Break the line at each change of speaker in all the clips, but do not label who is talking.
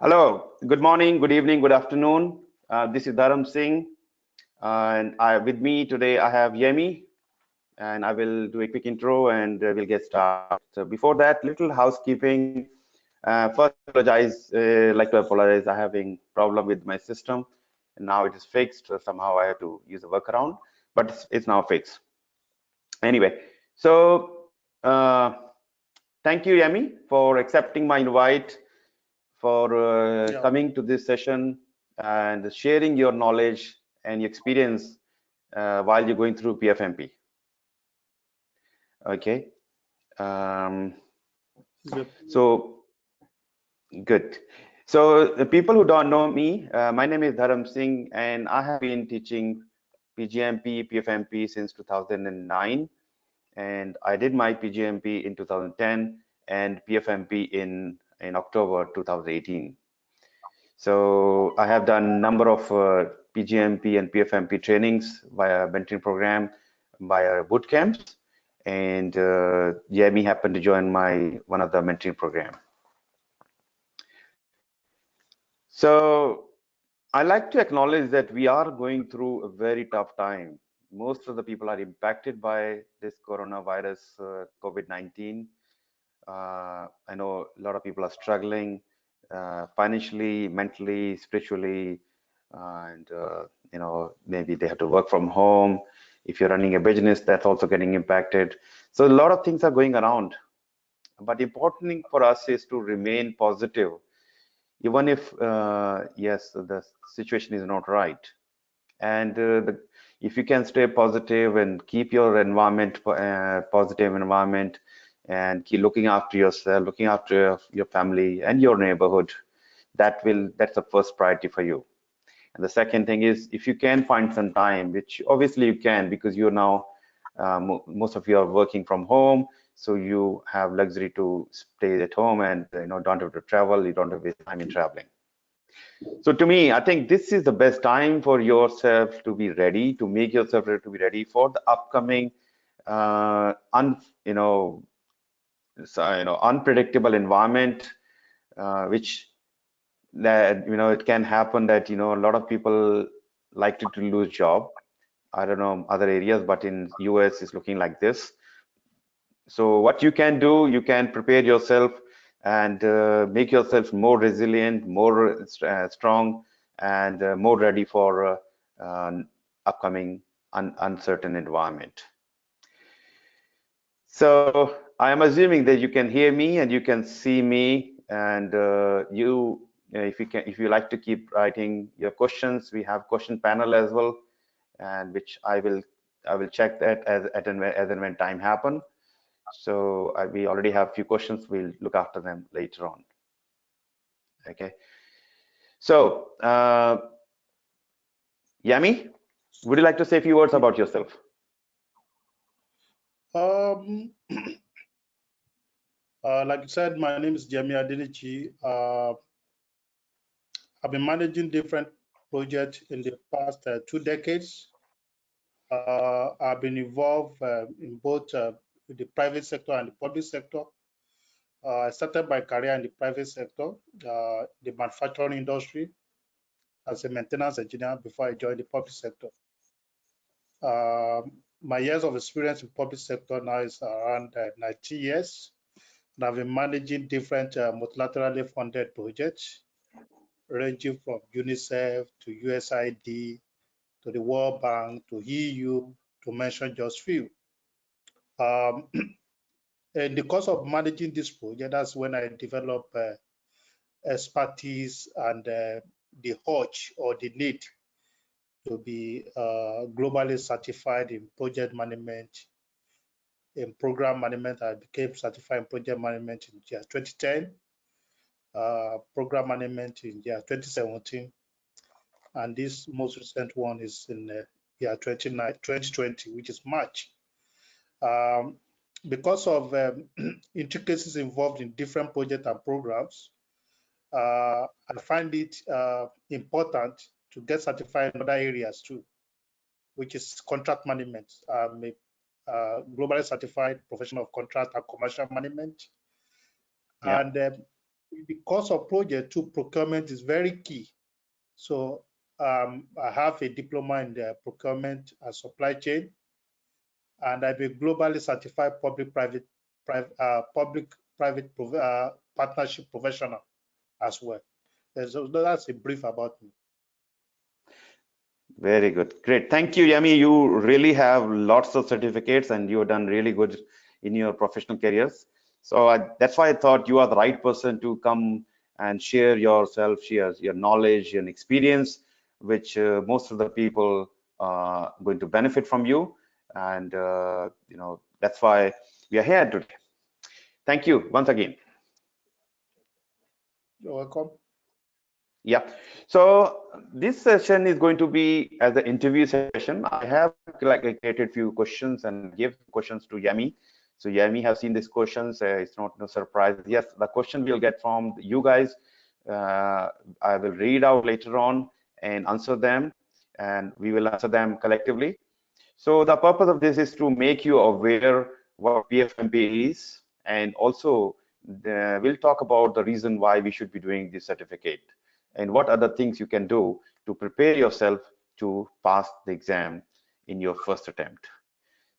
Hello, good morning, good evening, good afternoon. This is Dharam Singh, with me today I have Yemi, and I will do a quick intro and we'll get started. So before that, little housekeeping. First, like to apologize. I having problem with my system, and now it is fixed. So somehow I have to use a workaround, but it's now fixed. Anyway, so thank you, Yemi, for accepting my invite, for
Yeah.
coming to this session and sharing your knowledge and your experience while you're going through PfMP. Okay.
Yep.
So good. So the people who don't know me, my name is Dharam Singh, and I have been teaching PgMP PfMP since 2009, and I did my PgMP in 2010 and PfMP in October 2018. So I have done number of PgMP and PfMP trainings via mentoring program, via boot camps, and Yemi happened to join one of the mentoring program. So I like to acknowledge that we are going through a very tough time. Most of the people are impacted by this coronavirus, COVID-19. I know a lot of people are struggling financially, mentally, spiritually, and maybe they have to work from home. If you're running a business, that's also getting impacted. So a lot of things are going around. But the important thing for us is to remain positive, even if yes, the situation is not right. And if you can stay positive and keep your environment positive environment, and keep looking after yourself, looking after your family and your neighborhood, that's the first priority for you. And the second thing is, if you can find some time, which obviously you can, because you're now most of you are working from home, so you have luxury to stay at home and don't have to travel, you don't have to waste time in traveling. So to me, I think this is the best time for yourself to be ready, to make yourself ready, to be ready for the upcoming unpredictable environment, which that it can happen that a lot of people likely to lose job. I don't know other areas, but in US it's looking like this. So what you can do, you can prepare yourself and make yourself more resilient, more strong, and more ready for upcoming uncertain environment. So I am assuming that you can hear me and you can see me, and if you like to keep writing your questions, we have question panel as well, and which I will check that as and when time happen. So we already have a few questions. We'll look after them later on. Okay. So Yemi, would you like to say a few words about yourself?
Like you said, my name is Yemi Adeniji. I've been managing different projects in the past 2 decades. I've been involved in both the private sector and the public sector. I started my career in the private sector, the manufacturing industry, as a maintenance engineer before I joined the public sector. My years of experience in public sector now is around 90 years. And I've been managing different multilaterally funded projects, ranging from UNICEF to USAID to the World Bank to EU, to mention just few. In the course of managing this project, that's when I developed expertise and the urge or the need to be globally certified in project management. In program management, I became certified in project management in year 2010, program management in year 2017, and this most recent one is in year 2020, which is March. Because of intricacies involved in different projects and programs, I find it important to get certified in other areas too, which is contract management. I'm a globally certified professional of contract and commercial management. Yeah. And the cost of project to procurement is very key. So I have a diploma in the procurement and supply chain, and I'm a globally certified public-private partnership professional as well. So that's a brief about me.
Very good. Great. Thank you, Yemi. You really have lots of certificates and you've done really good in your professional careers. So that's why I thought you are the right person to come and share yourself, share your knowledge and experience, which most of the people are going to benefit from you. And, that's why we are here today. Thank you once again.
You're welcome.
Yeah. So this session is going to be as an interview session. I have created few questions and give questions to Yemi. So Yemi has seen these questions. It's not no surprise. Yes, the question we'll get from you guys. I will read out later on and answer them, and we will answer them collectively. So the purpose of this is to make you aware what PfMP is, and also we'll talk about the reason why we should be doing this certificate and what other things you can do to prepare yourself to pass the exam in your first attempt.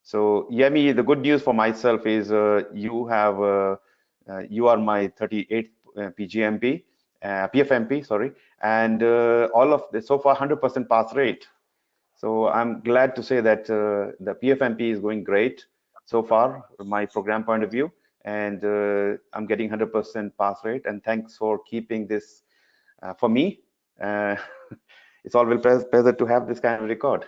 So Yemi, the good news for myself is you are my 38th PgMP, PfMP, sorry, and all of this so far 100% pass rate. So I'm glad to say that the PfMP is going great so far from my program point of view, and I'm getting 100% pass rate. And thanks for keeping this for me. It's always a pleasure to have this kind of record.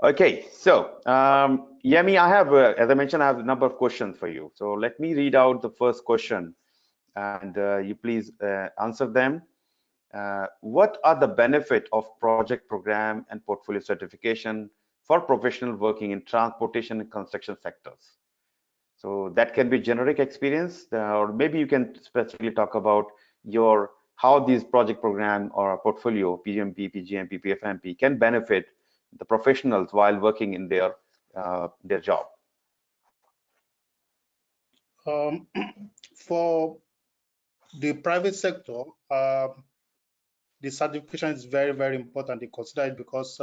Okay, so Yemi, I have, as I mentioned, I have a number of questions for you. So let me read out the first question, and you please answer them. What are the benefits of project, program, and portfolio certification for professionals working in transportation and construction sectors? So that can be generic experience, or maybe you can specifically talk about how these project, program, or portfolio, PMP, PgMP, PfMP, can benefit the professionals while working in their job.
For the private sector, the certification is very, very important. They consider it because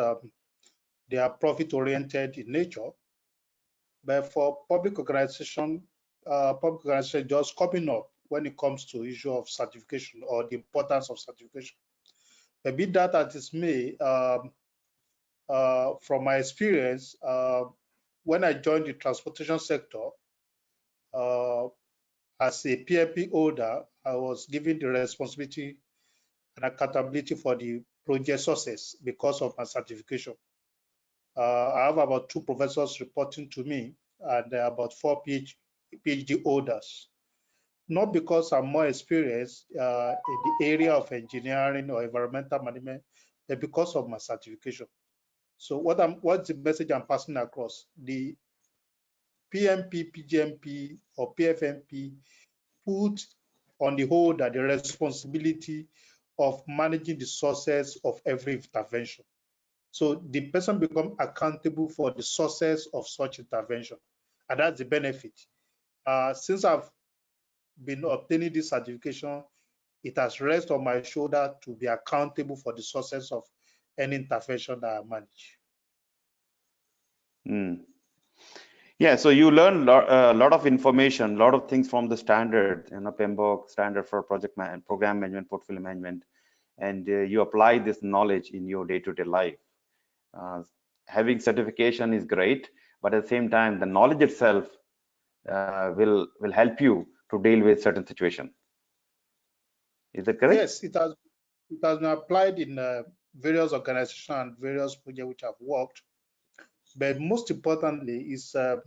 they are profit-oriented in nature. But for public organization just coming up when it comes to issue of certification or the importance of certification. But be that as it may, from my experience, when I joined the transportation sector, as a PMP holder, I was given the responsibility and accountability for the project success because of my certification. I have about 2 professors reporting to me and about 4 PhD holders. Not because I'm more experienced in the area of engineering or environmental management, but because of my certification. So what's the message I'm passing across? The PMP, PgMP, or PfMP put on the holder the responsibility of managing the sources of every intervention. So the person becomes accountable for the sources of such intervention, and that's the benefit. Since I've been obtaining this certification, it has rested on my shoulder to be accountable for the sources of any intervention that I manage.
Yeah, so you learn a lot of information, a lot of things from the standard, PMBOK standard for program management, portfolio management, and you apply this knowledge in your day-to-day life. Having certification is great, but at the same time, the knowledge itself will help you to deal with certain situation. Is that correct?
Yes, it has been applied in various organizations and various projects which I've worked. But most importantly is the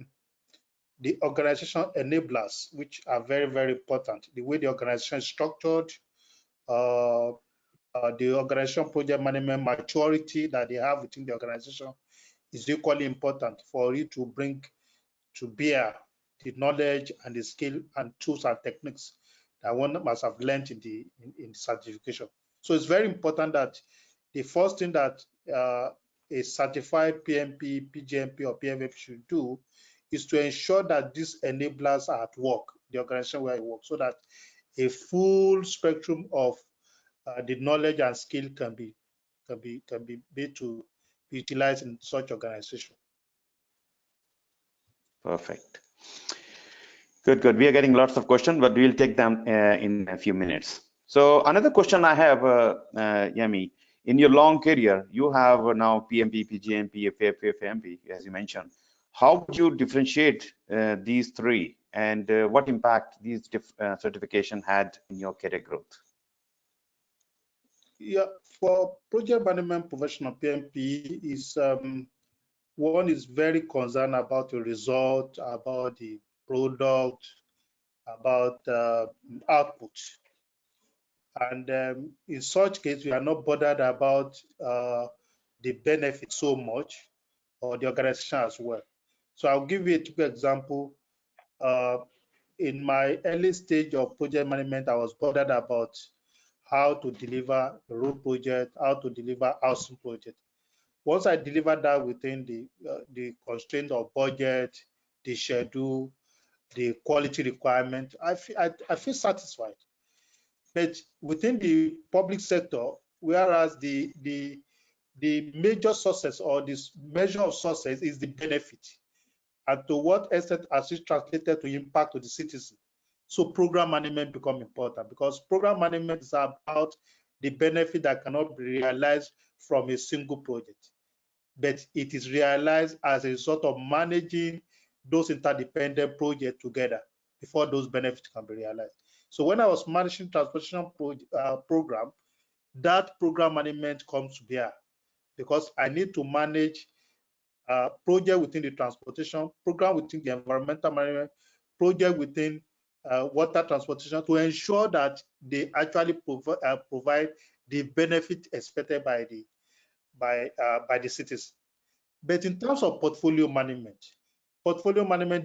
organization enablers, which are very, very important. The way the organization is structured, the organization project management maturity that they have within the organization is equally important for you to bring to bear the knowledge and the skill and tools and techniques that one must have learned in the certification. So it's very important that the first thing that a certified PMP, PgMP, or PfMP should do is to ensure that these enablers are at work the organization where you work, so that a full spectrum of the knowledge and skill can be made to be utilized in such organization.
Perfect. Good, good. We are getting lots of questions, but we'll take them in a few minutes. So another question I have, Yemi, in your long career, you have now PMP, PgMP, PfMP, as you mentioned. How would you differentiate these three, and what impact these certification had in your career growth?
Yeah, for project management professional, PMP is one is very concerned about the result, about the product, about output. And in such case, we are not bothered about the benefit so much, or the organization as well. So I'll give you a typical example. In my early stage of project management, I was bothered about how to deliver a road project, how to deliver housing project. Once I delivered that within the constraint of budget, the schedule, the quality requirement, I feel satisfied. But within the public sector, whereas the major success or this measure of success is the benefit, and to what extent has it translated to impact to the citizen. So program management become important, because program management is about the benefit that cannot be realized from a single project, but it is realized as a result of managing those interdependent projects together before those benefits can be realized. So when I was managing transportation program, that program management comes to bear, because I need to manage project within the transportation, program within the environmental management, project within water transportation, to ensure that they actually provide the benefit expected by the citizens. But in terms of portfolio management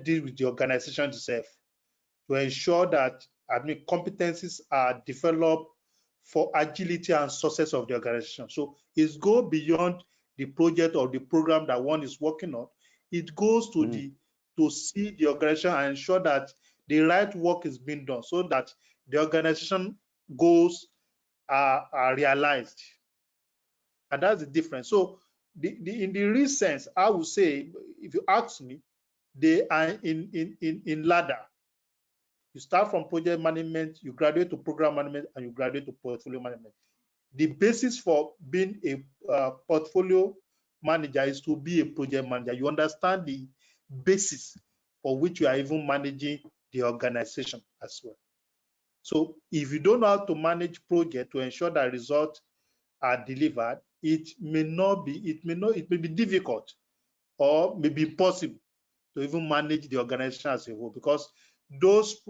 deals with the organization itself to ensure that competencies are developed for agility and success of the organization. So it goes beyond the project or the program that one is working on. It goes to to see the organization and ensure that the right work is being done, so that the organization goals are realized. And that's the difference. So in the real sense, I would say, if you ask me, they are in ladder. You start from project management, you graduate to program management, and you graduate to portfolio management. The basis for being a portfolio manager is to be a project manager. You understand the basis for which you are even managing the organization as well. So if you don't know how to manage project to ensure that results are delivered, it may be difficult, or may be impossible to even manage the organization as a whole, because those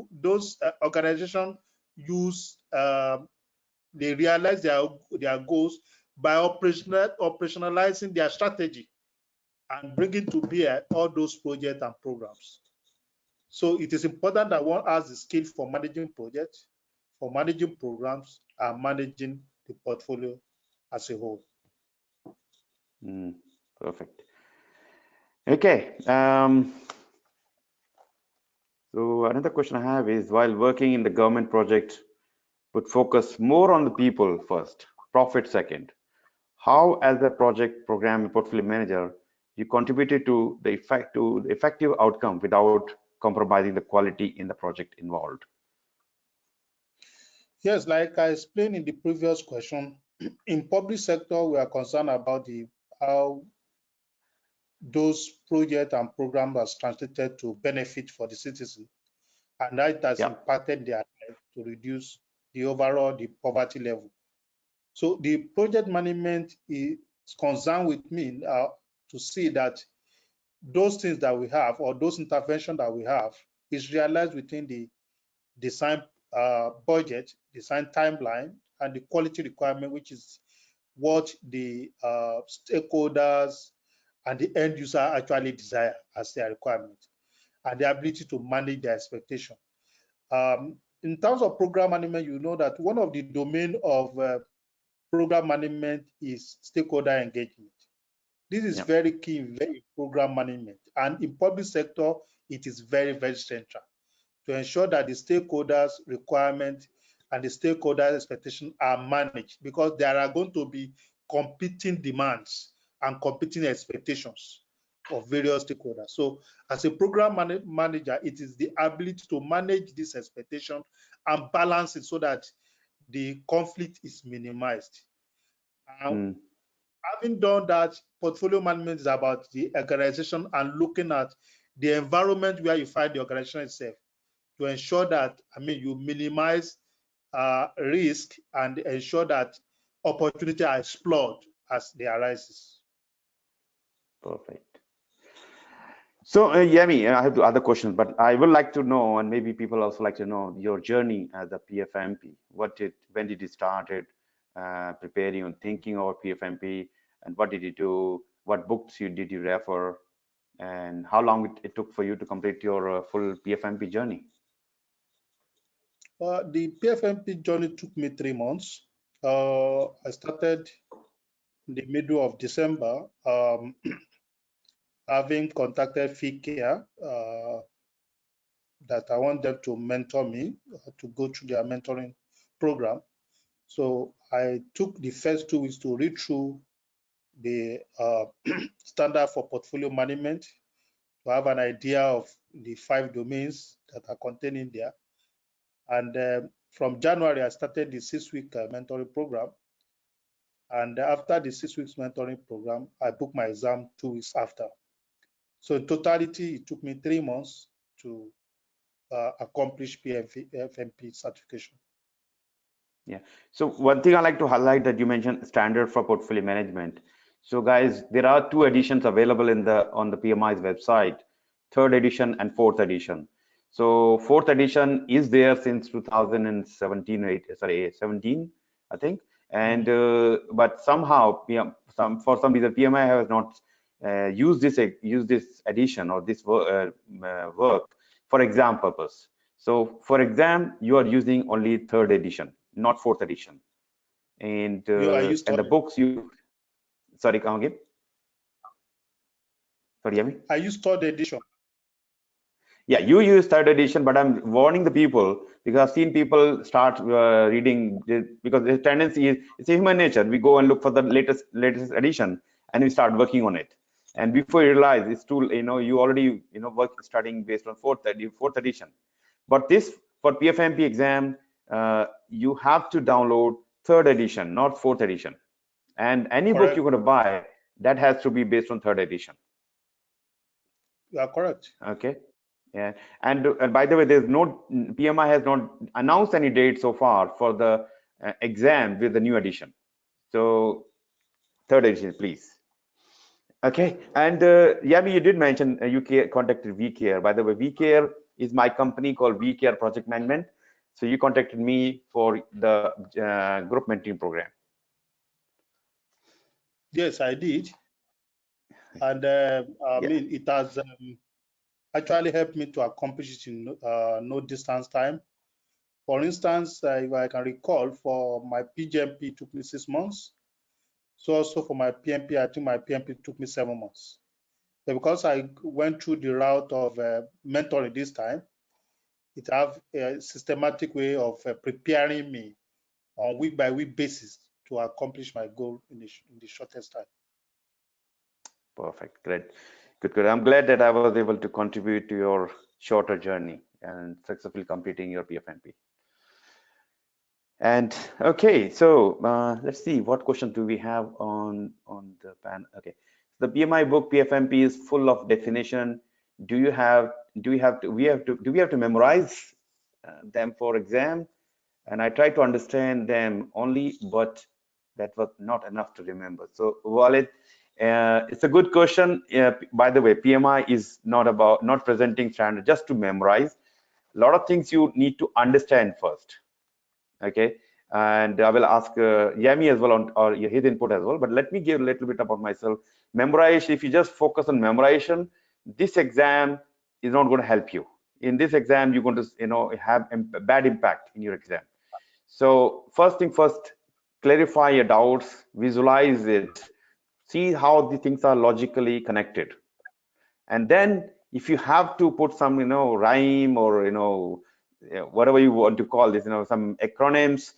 organizations use they realize their goals by operationalizing their strategy and bringing to bear all those projects and programs. So it is important that one has the skill for managing projects, for managing programs, and managing the portfolio as a whole.
Perfect. Okay. So another question I have is, while working in the government project, would focus more on the people first, profit second. How, as a project program and portfolio manager, you contributed to the effective outcome without compromising the quality in the project involved?
Yes, like I explained in the previous question, in public sector, we are concerned about how those projects and programs are translated to benefit for the citizen, and that has impacted their life to reduce the overall poverty level. So the project management is concerned with me to see that those things that we have, or those interventions that we have, is realized within the design budget, design timeline, and the quality requirement, which is what the stakeholders and the end user actually desire as their requirement, and the ability to manage their expectation. In terms of program management, you know that one of the domain of program management is stakeholder engagement. This is very key in program management, and in public sector, it is very, very central to ensure that the stakeholders' requirements and the stakeholders' expectations are managed, because there are going to be competing demands and competing expectations of various stakeholders. So as a program manager, it is the ability to manage this expectation and balance it so that the conflict is minimized. Having done that, portfolio management is about the organization and looking at the environment where you find the organization itself to ensure that, you minimize risk and ensure that opportunity are explored as they arises.
Perfect. So, Yemi, I have other questions, but I would like to know, and maybe people also like to know your journey as a PfMP. When did you started preparing and thinking about PfMP, and what did you do? What books did you refer, and how long it took for you to complete your full PfMP journey?
The PfMP journey took me 3 months. I started in the middle of December, having contacted vCare that I want them to mentor me to go through their mentoring program. So I took the first 2 weeks to read through the standard for portfolio management, to have an idea of the 5 domains that are contained in there. And from January, I started the 6-week mentoring program. And after the 6 weeks mentoring program, I booked my exam 2 weeks after. So in totality, it took me 3 months to accomplish PfMP certification.
Yeah. So one thing I like to highlight that you mentioned standard for portfolio management. So guys, there are 2 editions available on the PMI's website, 3rd edition and 4th edition. So 4th edition is there since 2017, 17, I think. And but somehow, for some reason, PMI has not used this edition or this work for exam purpose. So for exam, you are using only 3rd edition, not 4th edition. And the books you, sorry, come again. Sorry, Yemi?
I use 3rd edition.
Yeah, you use 3rd edition, but I'm warning the people because I've seen people start reading because the tendency is, it's a human nature. We go and look for the latest edition and we start working on it. And before you realize it's too, you already, studying based on 4th edition. But this, for PfMP exam, you have to download 3rd edition, not 4th edition. And any
Correct.
book you're going to buy, that has to be based on 3rd edition.
You are correct.
Okay. Yeah. And by the way, PMI has not announced any date so far for the exam with the new edition. So 3rd edition, please. Okay. And Yami, you did mention you contacted vCare. By the way, vCare is my company called vCareProjectManagement. So you contacted me for the group mentoring program.
Yes, I did. And it has actually helped me to accomplish it in no distance time. For instance, if I can recall, for my PgMP, it took me 6 months. So also for my PMP, I think my PMP took me 7 months. But because I went through the route of mentoring this time, it have a systematic way of preparing me on week-by-week basis to accomplish my goal in the shortest time.
Perfect. Great. Good. I'm glad that I was able to contribute to your shorter journey and successfully completing your PfMP. And okay, so let's see, what question do we have on the panel? Okay, the PMI book PfMP is full of definition. Do we have to memorize them for exam? And I try to understand them only, but that was not enough to remember. So Walid, it's a good question. By the way, PMI is not presenting standard just to memorize. A lot of things you need to understand first. Okay, and I will ask Yemi as well or his input as well. But let me give a little bit about myself. Memorization. If you just focus on memorization, this exam is not going to help you. In this exam, you're going to have a bad impact in your exam. So first thing first, clarify your doubts, visualize it, see how the things are logically connected, and then if you have to put some, rhyme or, whatever you want to call this, some acronyms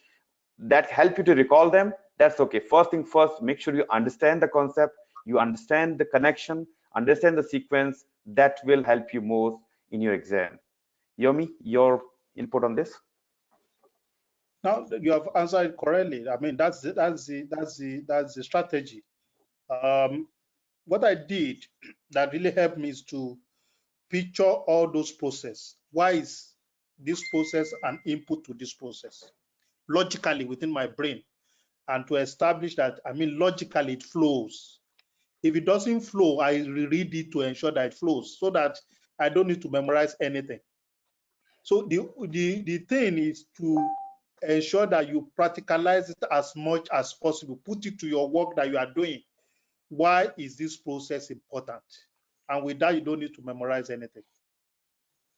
that help you to recall them, that's okay. First thing first, make sure you understand the concept, you understand the connection, understand the sequence. That will help you most in your exam. Yomi, your input on this?
Now you have answered correctly. I mean, that's the strategy. What I did that really helped me is to picture all those processes. Why is this process an input to this process? Logically within my brain, and to establish that, I mean, logically it flows. If it doesn't flow, I reread it to ensure that it flows so that I don't need to memorize anything. So the thing is to ensure that you practicalize it as much as possible. Put it to your work that you are doing. Why is this process important? And with that, you don't need to memorize anything.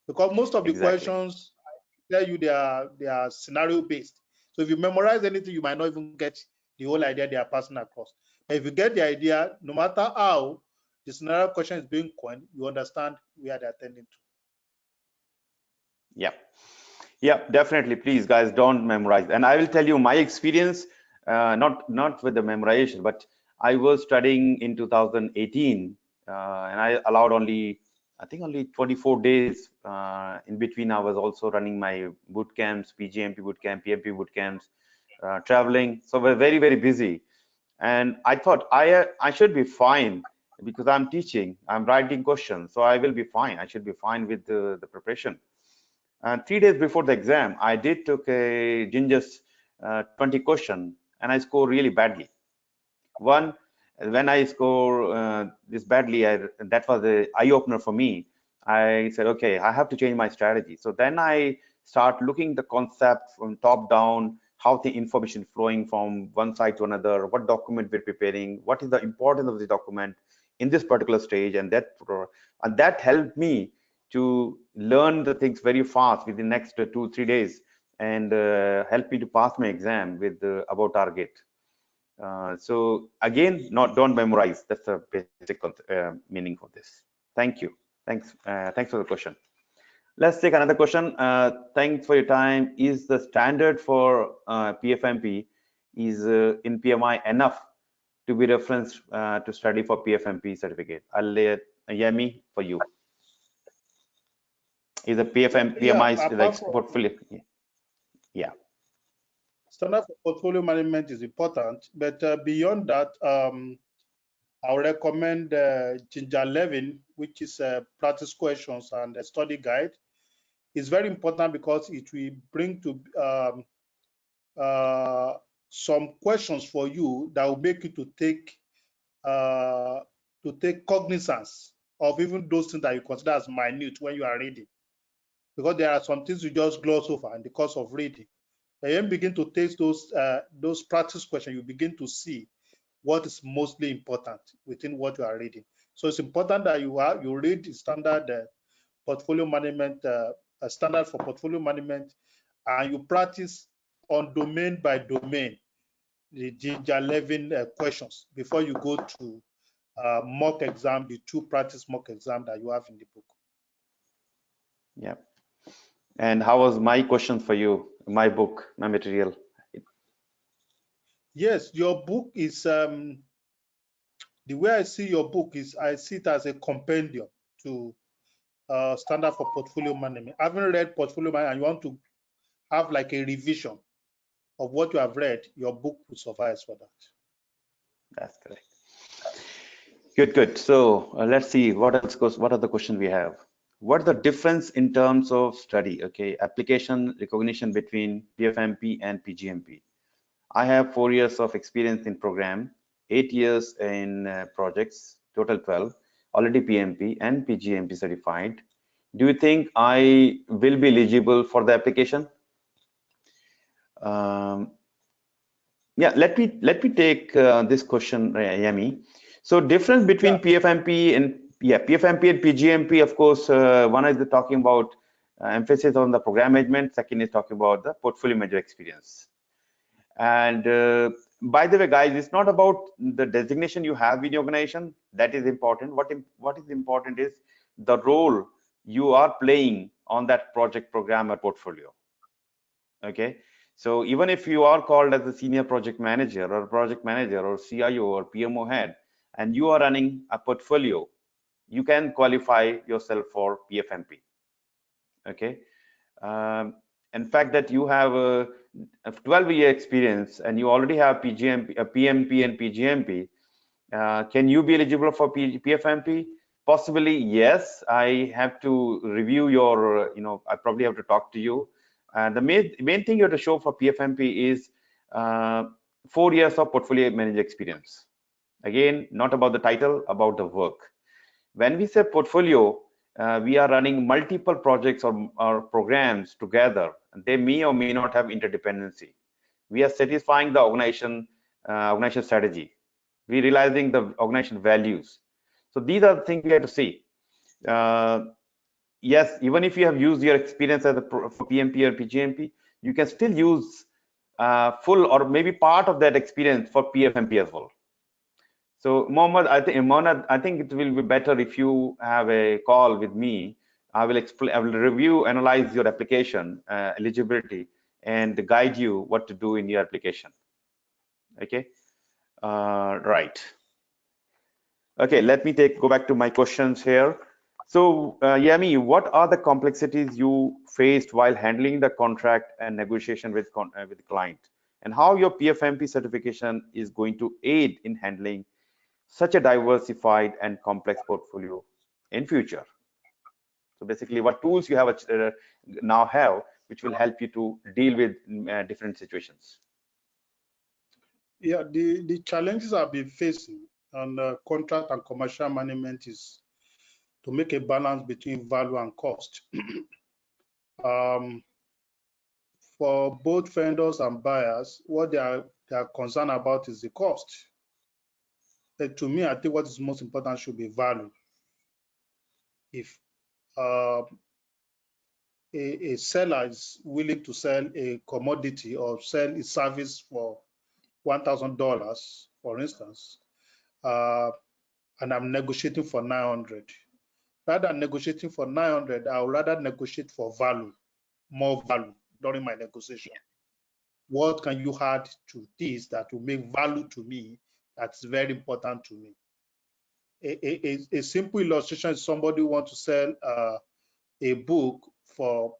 Because most of the
Exactly.
questions, I tell you, they are scenario based. So if you memorize anything, you might not even get the whole idea they are passing across. But if you get the idea, no matter how the scenario question is being coined, you understand where they're attending to.
Yeah. Yeah, definitely. Please, guys, don't memorize. And I will tell you my experience, not with the memorization, but I was studying in 2018, and I allowed I think only 24 days. In between, I was also running my boot camps, PgMP boot camp, PMP boot camps, traveling. So we're very, very busy. And I thought I should be fine because I'm teaching, I'm writing questions, so I will be fine. I should be fine with the preparation. And 3 days before the exam, I did took a Ginger's 20 question, and I scored really badly. One, when I score this badly, that was an eye opener for me. I said, okay, I have to change my strategy. So then I start looking the concept from top down, how the information flowing from one side to another, what document we're preparing, what is the importance of the document in this particular stage, and that helped me to learn the things very fast within the next 2-3 days, and help me to pass my exam with above target. So again, don't memorize. That's the basic meaning of this. Thank you. Thanks for the question. Let's take another question. Thanks for your time. Is the standard for PfMP is in PMI enough to be referenced to study for PfMP certificate? I'll lay Yemi for you. Is the PMI like portfolio? Yeah.
Standard for portfolio management is important, but beyond that, I would recommend Ginger Levin, which is practice questions and a study guide. It's very important because it will bring to some questions for you that will make you to take cognizance of even those things that you consider as minute when you are reading, because there are some things you just gloss over in the course of reading. When you begin to take those practice questions, you begin to see what is mostly important within what you are reading. So it's important that you read the standard portfolio management, standard for portfolio management, and you practice on domain by domain the Ginger Levin questions before you go to mock exam, the 2 practice mock exam that you have in the book.
Yeah. And how was my question for you? My book, my material.
Yes, your book is the way I see your book is I see it as a compendium to standard for portfolio management. I haven't read portfolio management and you want to have like a revision of what you have read, your book will suffice for that.
That's correct. Good. So let's see what else goes. What are the questions we have? What's the difference in terms of study? Okay, application recognition between PfMP and PgMP. I have 4 years of experience in program, 8 years in projects, total 12, already PMP and PgMP certified. Do you think I will be eligible for the application? Yeah, let me take this question, Yemi. So difference between PfMP and PfMP and PgMP, of course, one is talking about emphasis on the program management. Second is talking about the portfolio manager experience. And by the way, guys, it's not about the designation you have in your organization. That is important. What is important is the role you are playing on that project, program, or portfolio. Okay, so even if you are called as a senior project manager or project manager or CIO or PMO head, and you are running a portfolio, you can qualify yourself for PfMP. Okay, in fact, that you have a 12-year experience and you already have PGMP, PMP and PGMP, can you be eligible for PfMP? Possibly, yes. I have to review your, I probably have to talk to you. The main thing you have to show for PfMP is 4 years of portfolio manager experience. Again, not about the title, about the work. When we say portfolio, we are running multiple projects or programs together. They may or may not have interdependency. We are satisfying the organization strategy. We're realizing the organization values. So these are the things we have to see. Yes, even if you have used your experience as for PMP or PGMP, you can still use full or maybe part of that experience for PfMP as well. So Mohammed, I think it will be better if you have a call with me. I will review, analyze your application eligibility, and guide you what to do in your application. Okay, right. Okay, let me go back to my questions here. So Yemi, what are the complexities you faced while handling the contract and negotiation with the client, and how your PfMP certification is going to aid in handling such a diversified and complex portfolio in future? So basically, what tools you have now have, which will help you to deal with different situations?
Yeah, the challenges I've been facing on contract and commercial management is to make a balance between value and cost. For both vendors and buyers, what they are concerned about is the cost. But to me, I think what is most important should be value. If a seller is willing to sell a commodity or sell a service for $1,000, for instance, and I'm negotiating for 900. Rather than negotiating for 900, I would rather negotiate for value, more value during my negotiation. What can you add to this that will make value to me that's very important to me? A simple illustration is somebody wants to sell a book for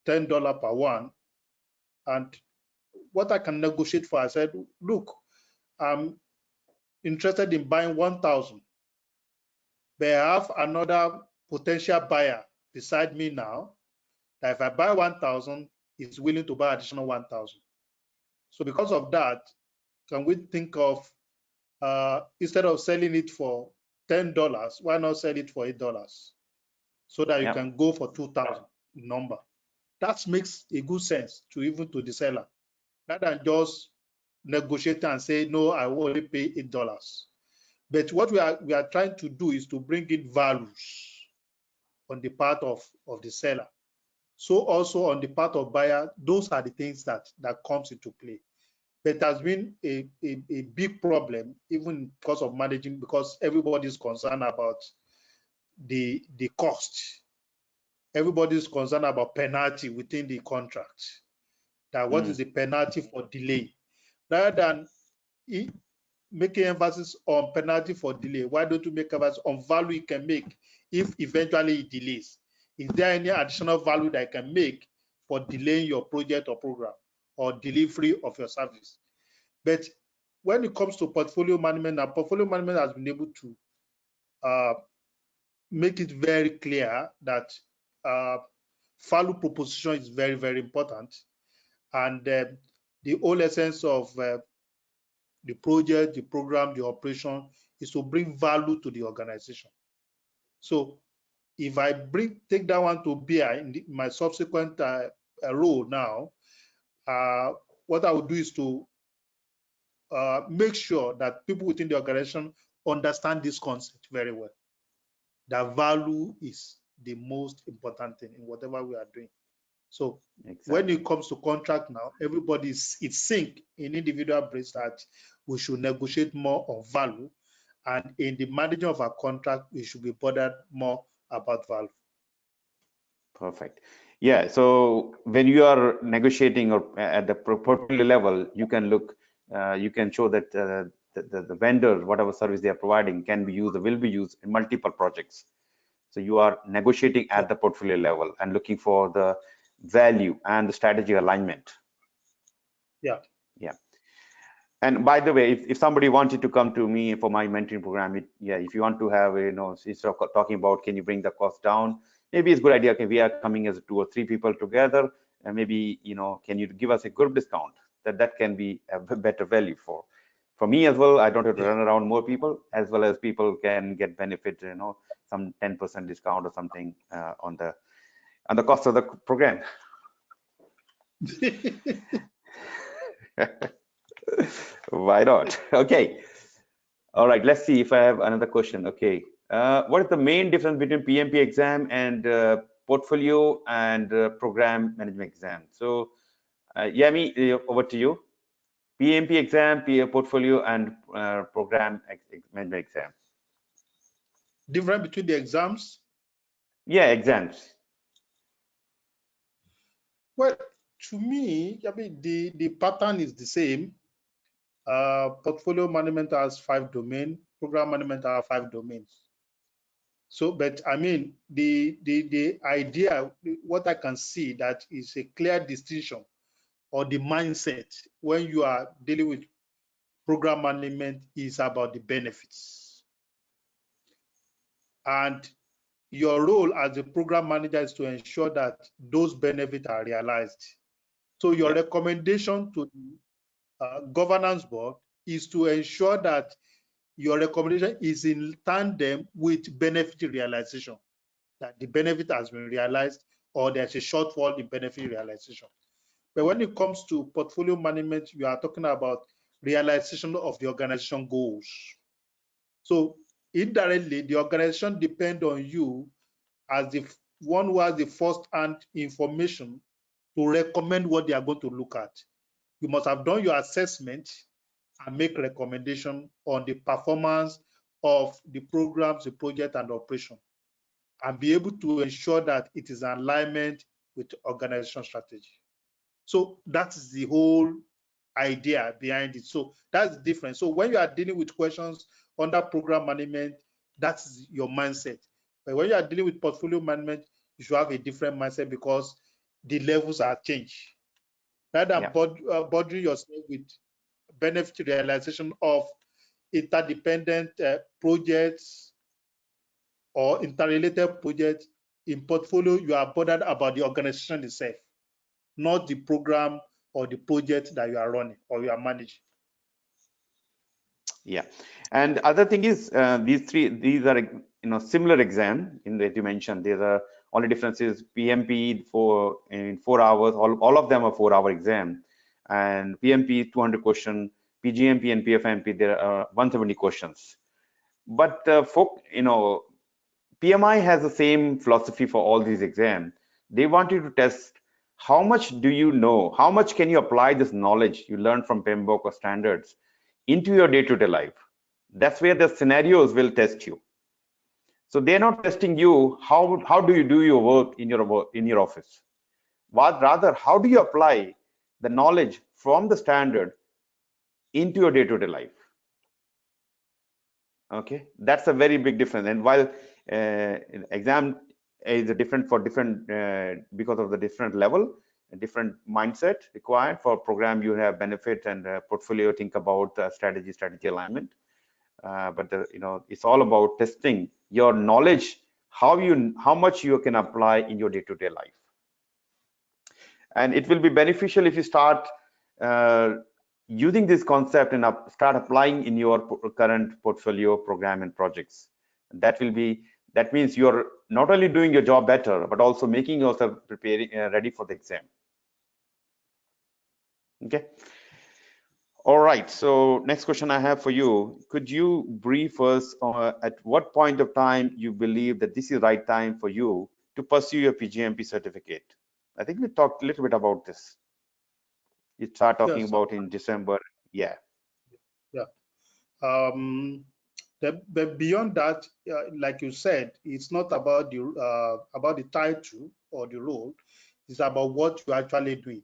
$10 per one, and what I can negotiate for, I said, look, I'm interested in buying 1,000, but I have another potential buyer beside me now that if I buy 1,000, is willing to buy additional 1,000. So because of that, can we think of instead of selling it for $10, why not sell it for $8 so that you can go for 2,000 number? That makes a good sense to even to the seller, rather than just negotiate and say, no, I will only pay $8. But what we are trying to do is to bring in values on the part of the seller. So also on the part of buyer, those are the things that comes into play. But it has been a big problem, even because of managing, because everybody is concerned about the cost. Everybody is concerned about penalty within the contract. That what is the penalty for delay? Rather than making emphasis on penalty for delay, why don't you make emphasis on value you can make if eventually it delays? Is there any additional value that you can make for delaying your project or program or delivery of your service? But when it comes to portfolio management, now portfolio management has been able to make it very clear that value proposition is very, very important. And the whole essence of the project, the program, the operation is to bring value to the organization. So if I take that one to bear in my subsequent role now, what I would do is to make sure that people within the organization understand this concept very well. That value is the most important thing in whatever we are doing. So when it comes to contract now, everybody is sync in individual brains that we should negotiate more on value, and in the managing of our contract, we should be bothered more about value.
Perfect. Yeah. So when you are negotiating or at the portfolio level, you can look, you can show that the vendor, whatever service they are providing, can be used or will be used in multiple projects. So you are negotiating at the portfolio level and looking for the value and the strategy alignment.
Yeah.
Yeah. And by the way, if somebody wanted to come to me for my mentoring program, if you want to have, instead of talking about can you bring the cost down, maybe it's a good idea. Okay, we are coming as 2 or 3 people together, and maybe can you give us a group discount? That can be a better value for me as well. I don't have to run around more people, as well as people can get benefit, some 10% discount or something on the cost of the program. Why not? Okay. All right. Let's see if I have another question. Okay. What is the main difference between PMP exam and portfolio and program management exam? So, Yemi, over to you. PMP exam, portfolio, and program management exam.
Different between the exams?
Yeah, exams.
Well, to me, I mean, the pattern is the same. Portfolio management has 5 domains, program management has 5 domains. So, but I mean, the idea, what I can see that is a clear distinction or the mindset when you are dealing with program management is about the benefits. And your role as a program manager is to ensure that those benefits are realized. So your recommendation to the governance board is to ensure that your recommendation is in tandem with benefit realization, that the benefit has been realized or there's a shortfall in benefit realization. But when it comes to portfolio management, you are talking about realization of the organization goals. So indirectly, the organization depends on you as the one who has the first-hand information to recommend what they are going to look at. You must have done your assessment and make recommendation on the performance of the programs, the project, and the operation, and be able to ensure that it is in alignment with the organization strategy. So that's the whole idea behind it. So that's the difference. So when you are dealing with questions under program management, that's your mindset. But when you are dealing with portfolio management, you should have a different mindset because the levels are changed. Rather than bothering yourself with benefit realization of interdependent projects or interrelated projects, in portfolio, you are bothered about the organization itself, not the program or the project that you are running or you are managing.
Yeah, and other thing is these are similar exam in that you mentioned. There are only differences. PMP in 4 hours, all of them are 4-hour exam, and PMP 200 question, PgMP and PfMP there are 170 questions. But PMI has the same philosophy for all these exams. They want you to test how much do you know, how much can you apply this knowledge you learned from PMBOK or standards into your day-to-day life. That's where the scenarios will test you. So they're not testing you how do you do your work in your office. Rather, how do you apply the knowledge from the standard into your day-to-day life? Okay, that's a very big difference. And while exam is different for different because of the different level, different mindset required. For program, you have benefit, and portfolio think about strategy alignment. But it's all about testing your knowledge, how much you can apply in your day-to-day life. And it will be beneficial if you start using this concept and start applying in your current portfolio, program, and projects. That means you're not only doing your job better, but also making yourself preparing ready for the exam. Okay. All right. So next question I have for you: could you brief us at what point of time you believe that this is the right time for you to pursue your PgMP certificate? I think we talked a little bit about this. You start talking about in December. Yeah.
Yeah. But beyond that, like you said, it's not about the title or the role. It's about what you actually do.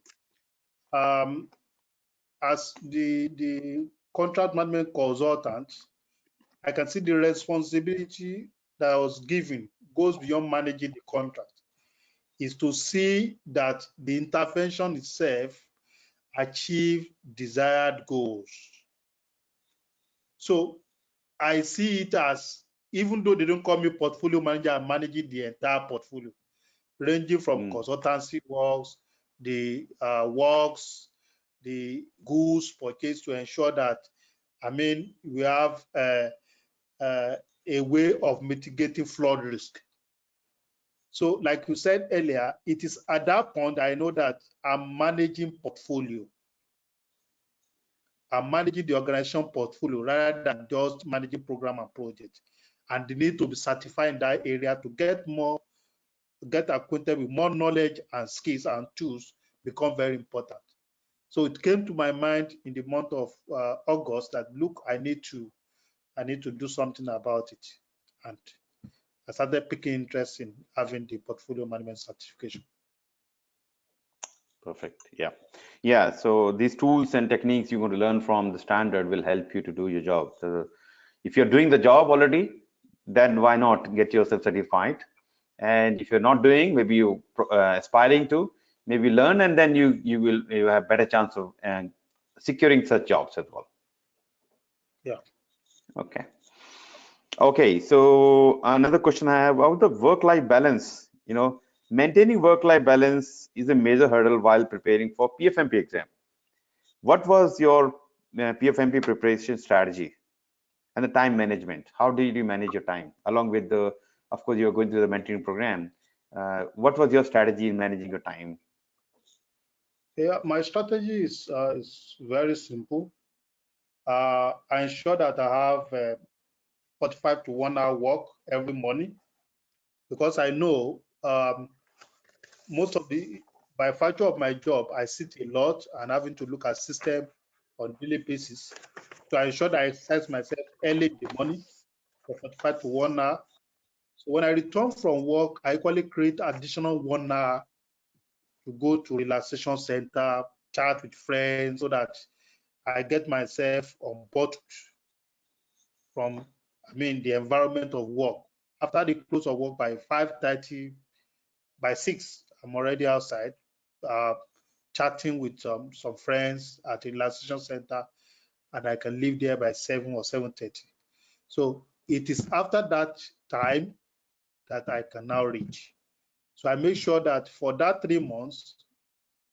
As the contract management consultant, I can see the responsibility that I was given goes beyond managing the contract. Is to see that the intervention itself achieve desired goals. So I see it as, even though they don't call me portfolio manager, I'm managing the entire portfolio, ranging from consultancy works, the works, the goods purchased to ensure that, we have a way of mitigating flood risk. So like you said earlier, it is at that point I know that I'm managing portfolio. I'm managing the organization portfolio rather than just managing program and project. And the need to be certified in that area to get acquainted with more knowledge and skills and tools become very important. So it came to my mind in the month of August that, look, I need to do something about it. And I started picking interest in having the portfolio management certification.
Perfect. Yeah. So these tools and techniques you're going to learn from the standard will help you to do your job. So if you're doing the job already, then why not get yourself certified? And if you're not doing, maybe you aspiring to, maybe learn, and then you have better chance of securing such jobs as well.
Yeah.
Okay. So another question I have about the work-life balance. Maintaining work-life balance is a major hurdle while preparing for PfMP exam. What was your PfMP preparation strategy and the time management? How did you manage your time along with of course, you're going through the mentoring program. What was your strategy in managing your time?
Yeah, my strategy is very simple. I ensure that I have 45 to 1 hour walk every morning, because I know by virtue of my job, I sit a lot and having to look at system on daily basis. So I ensure that I exercise myself early in the morning for 45 to 1 hour. So when I return from work, I equally create additional 1 hour to go to relaxation center, chat with friends, so that I get myself on board from, the environment of work. After the close of work by 5:30, by 6, I'm already outside, chatting with some friends at the relaxation center, and I can leave there by 7 or 7:30. So it is after that time that I can now reach. So I make sure that for that 3 months,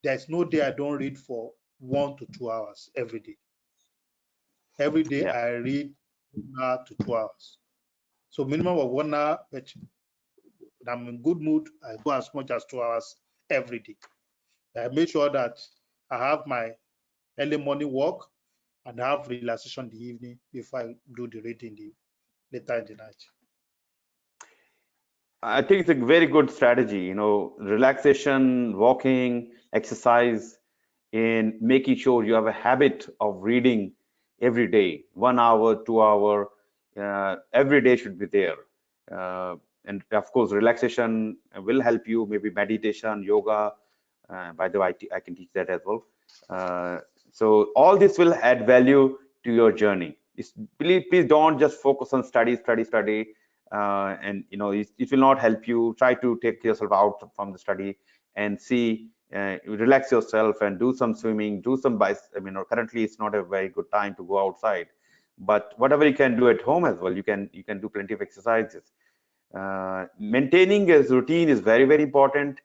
there's no day I don't read for 1 to 2 hours every day. Every day I read 1 hour to 2 hours. So minimum of 1 hour, but when I'm in good mood, I go as much as 2 hours every day. I make sure that I have my early morning walk and I have relaxation in the evening before I do the reading later in the night.
I think it's a very good strategy, relaxation, walking, exercise, in making sure you have a habit of reading every day, 1 hour, 2 hour, every day should be there. And of course, relaxation will help you, maybe meditation, yoga. By the way, I can teach that as well. So all this will add value to your journey. Please don't just focus on study, and it will not help you. Try to take yourself out from the study and see, relax yourself and do some swimming, do some currently it's not a very good time to go outside, but whatever you can do at home as well, you can do plenty of exercises. Maintaining a routine is very, very important.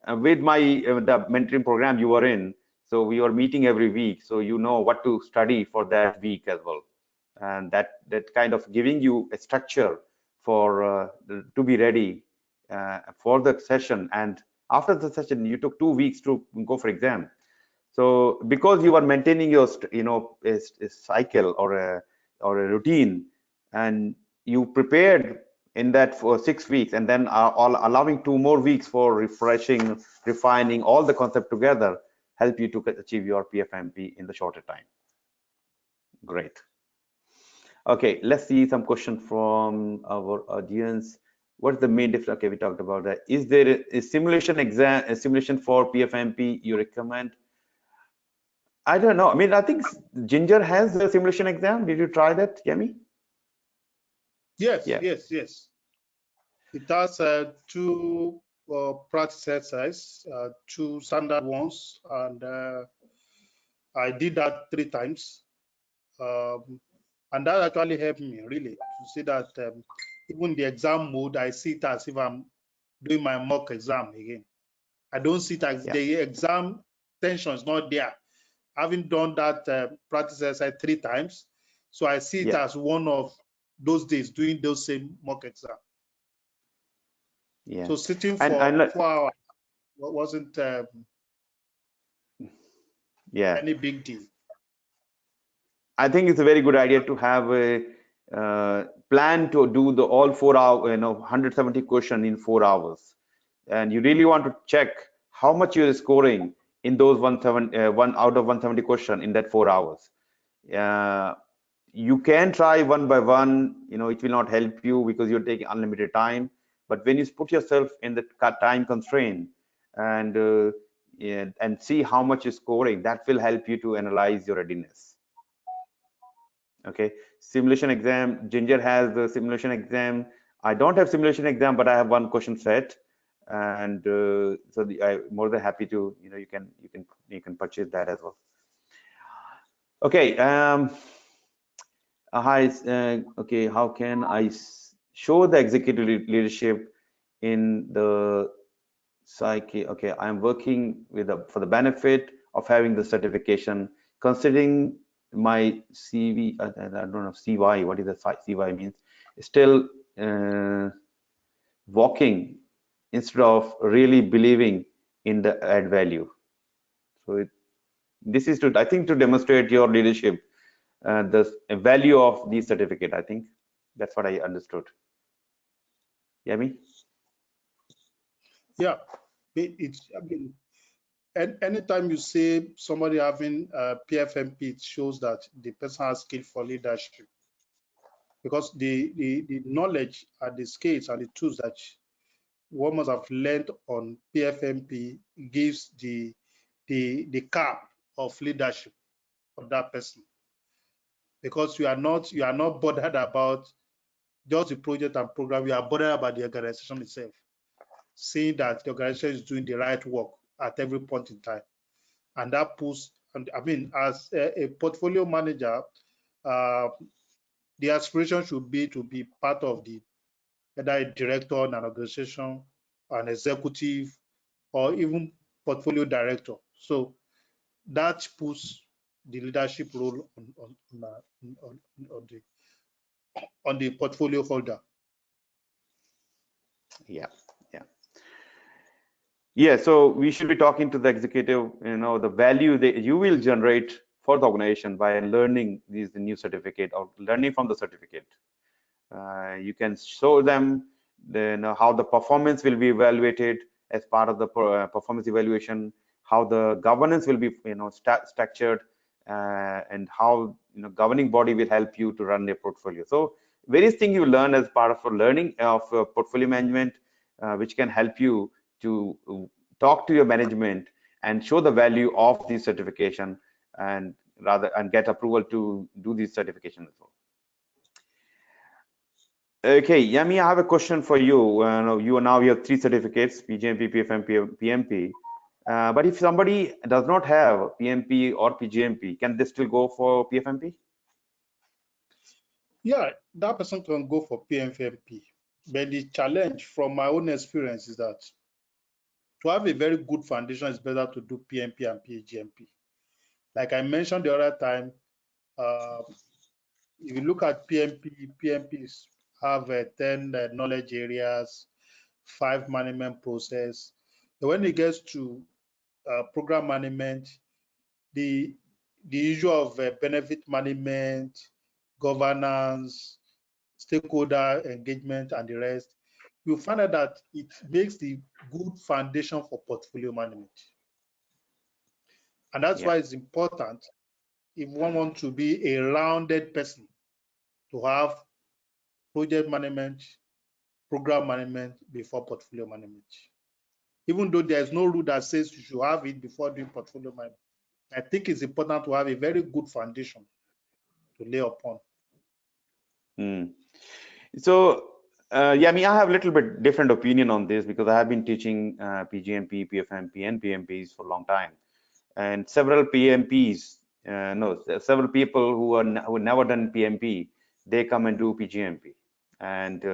With the mentoring program you were in, so we were meeting every week, so you know what to study for that week as well, and that kind of giving you a structure for to be ready for the session. And after the session, you took 2 weeks to go for exam. So because you are maintaining your a cycle or a routine, and you prepared in that for 6 weeks, and then all allowing 2 more weeks for refreshing, refining all the concept together, help you to achieve your PfMP in the shorter time. Great. Okay, let's see some question from our audience. What's the main difference? Okay, we talked about that. Is there a simulation exam, a simulation for PfMP you recommend? I don't know. I mean, I think Ginger has a simulation exam. Did you try that, Yemi?
Yes,
Yeah,
yes, yes. It has two practice exercises, two standard ones, and I did that 3 times. And that actually helped me really to see that even the exam mode, I see it as if I'm doing my mock exam again. I don't see it as
yeah,
the exam tension is not there. Having done that practice exercise 3 times, so I see it
yeah,
as one of those days doing those same mock exam.
yeah.
So sitting
And
for 4 hours wasn't
yeah,
any big deal.
I think it's a very good idea to have a plan to do the all 4 hour, 170 question in 4 hours. And you really want to check how much you're scoring in those 1 out of 170 question in that 4 hours. You can try one by one, it will not help you because you're taking unlimited time. But when you put yourself in the time constraint and yeah, and see how much you're scoring, that will help you to analyze your readiness. Okay, simulation exam. Ginger has the simulation exam. I don't have simulation exam, but I have one question set, and so I'm more than happy to, you can purchase that as well. Okay. Hi. Okay. How can I show the executive leadership in the psyche? Okay, I'm working with for the benefit of having the certification, considering my CV. I don't know CY. What is the CY means? Still walking instead of really believing in the add value. So this is to, I think, to demonstrate your leadership, the value of the certificate. I think that's what I understood. Yemi?
Yeah, I mean, anytime you say somebody having PfMP, it shows that the person has skill for leadership, because the knowledge and the skills and the tools that one must have learned on PfMP gives the cap of leadership of that person, because you are not bothered about just the project and program. You are bothered about the organization itself, seeing that the organization is doing the right work at every point in time. And that puts, and I mean, as a portfolio manager, the aspiration should be to be part of either a director in an organization, an executive, or even portfolio director. So that puts the leadership role on the portfolio holder.
Yeah, yeah. Yeah, so we should be talking to the executive, the value that you will generate for the organization by learning these new certificate or learning from the certificate. You can show them how the performance will be evaluated as part of the performance evaluation, how the governance will be structured, and how governing body will help you to run your portfolio. So various things you learn as part of learning of portfolio management, which can help you to talk to your management and show the value of this certification, and get approval to do this certification as well. Okay, Yami, I have a question for you. You have 3 certificates: PgMP, PfMP, PMP. But if somebody does not have PMP or PgMP, can they still go for PfMP?
Yeah, that person can go for PfMP. But the challenge from my own experience is that to have a very good foundation, it's better to do PMP and PgMP. Like I mentioned the other time, if you look at PMP, PMPs have 10 knowledge areas, 5 management process. But when it gets to program management, the issue of benefit management, governance, stakeholder engagement, and the rest, you find out that it makes the good foundation for portfolio management. And that's why it's important, if one wants to be a rounded person, to have project management, program management before portfolio management. Even though there is no rule that says you should have it before doing portfolio management, I think it's important to have a very good foundation to lay upon.
So, yeah, I mean, I have a little bit different opinion on this because I have been teaching PgMP, PfMP, and PMPs for a long time, and several PMPs, several people who never done PMP, they come and do PgMP, and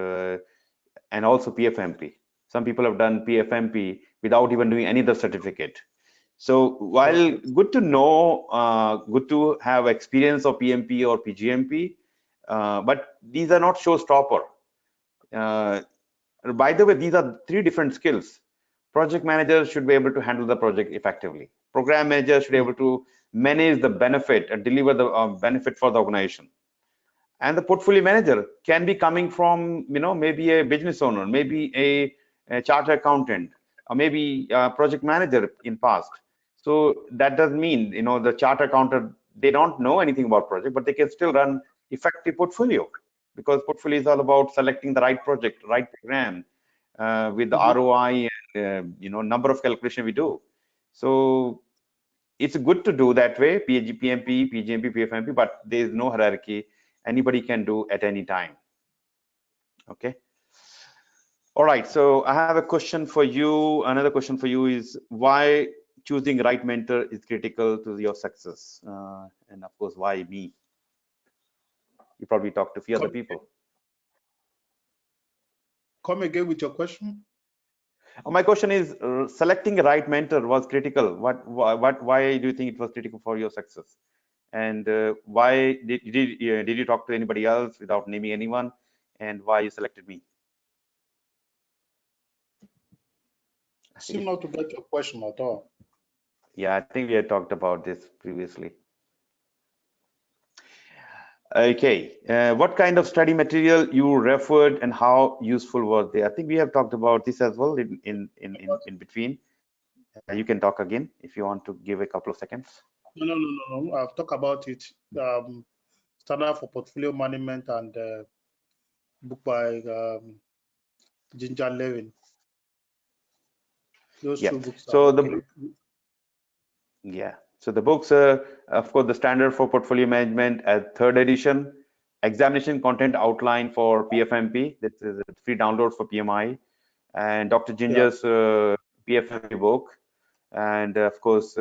also PfMP. Some people have done PfMP without even doing any other certificate. So while good to know, good to have experience of PMP or PgMP, but these are not showstopper. By the way, these are three different skills. Project managers should be able to handle the project effectively. Program managers should be able to manage the benefit and deliver the benefit for the organization. And the portfolio manager can be coming from, maybe a business owner, maybe a chartered accountant, or maybe a project manager in past. So that does mean, the chartered accountant, they don't know anything about project, but they can still run effective portfolio, because portfolio is all about selecting the right project, right program, with the ROI and number of calculation we do. So it's good to do that way, PMP, PgMP, PfMP, but there is no hierarchy. Anybody can do at any time. Okay. All right. So I have a question for you. Another question for you is why choosing right mentor is critical to your success, and of course, why me? You probably talked to a few other people.
Come again with your question.
My question is, selecting a right mentor was critical. Why do you think it was critical for your success? And why did you talk to anybody else without naming anyone? And why you selected me?
Seem not to get your question at all.
Yeah, I think we had talked about this previously. Okay, what kind of study material you referred and how useful was they? I think we have talked about this as well in between. You can talk again if you want to give a couple of seconds.
No. I've talked about it. Standard for Portfolio Management and book by Ginger Levin. Those two books.
So the books, of course, the Standard for Portfolio Management as 3rd edition, Examination Content Outline for PfMP. This is a free download for PMI, and Dr. Ginger's PfMP book. And of course,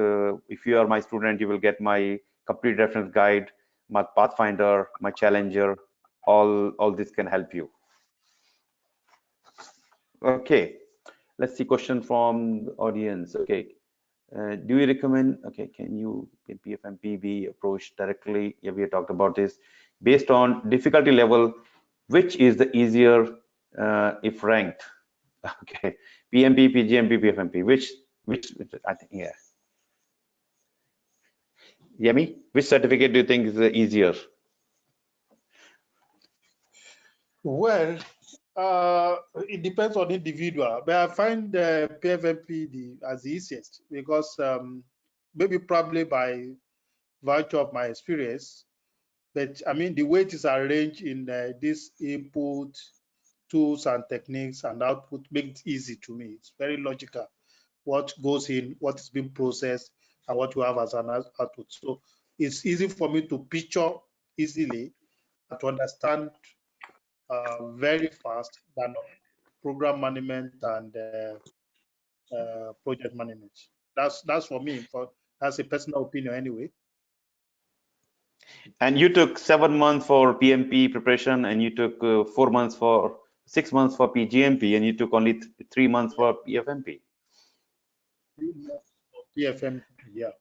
if you are my student, you will get my complete reference guide, my Pathfinder, my Challenger. All this can help you. Okay, let's see question from the audience. Okay, do you recommend? Okay, can PfMP be approached directly? Yeah, we have talked about this. Based on difficulty level, which is the easier if ranked? Okay, PMP, PgMP, PfMP. Which I think, yeah. Yemi, which certificate do you think is easier?
Well, it depends on the individual, but I find the PfMP as the easiest because maybe probably by virtue of my experience, but I mean the way it is arranged in this input, tools and techniques and output makes it easy to me. It's very logical. What goes in, what is being processed, and what you have as an output. So it's easy for me to picture easily and to understand very fast than program management and project management. That's for me. That's a personal opinion anyway.
And you took 7 months for PMP preparation, and you took 6 months for PgMP, and you took only 3 months for PfMP.
PfMP, yeah.